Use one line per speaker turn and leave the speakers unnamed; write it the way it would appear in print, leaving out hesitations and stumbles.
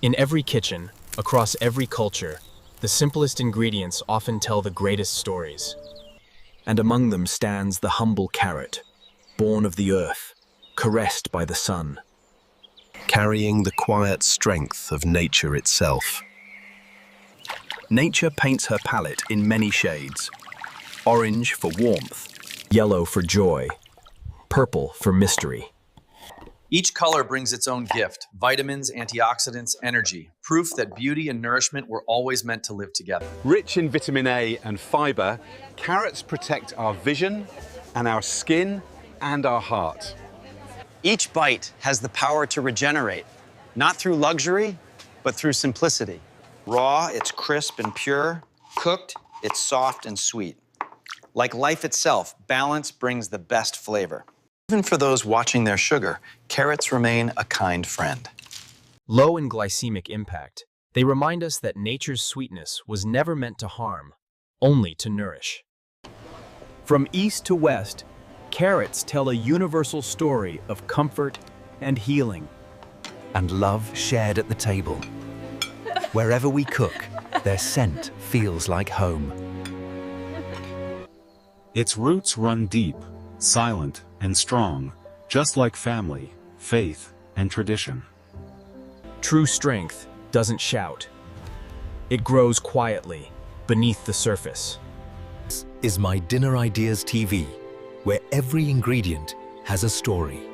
In every kitchen, across every culture, the simplest ingredients often tell the greatest stories.
And among them stands the humble carrot, born of the earth, caressed by the sun,
carrying the quiet strength of nature itself.
Nature paints her palette in many shades. Orange for warmth, yellow for joy, purple for mystery.
Each color brings its own gift: vitamins, antioxidants, energy, proof that beauty and nourishment were always meant to live together.
Rich in vitamin A and fiber, carrots protect our vision and our skin and our heart.
Each bite has the power to regenerate, not through luxury, but through simplicity. Raw, it's crisp and pure. Cooked, it's soft and sweet. Like life itself, balance brings the best flavor. Even for those watching their sugar, carrots remain a kind friend.
Low in glycemic impact, they remind us that nature's sweetness was never meant to harm, only to nourish.
From east to west, carrots tell a universal story of comfort and healing.
And love shared at the table. Wherever we cook, their scent feels like home.
Its roots run deep, silent and strong, just like family, faith, and tradition.
True strength doesn't shout. It grows quietly, beneath the surface.
This is My Dinner Ideas TV, where every ingredient has a story.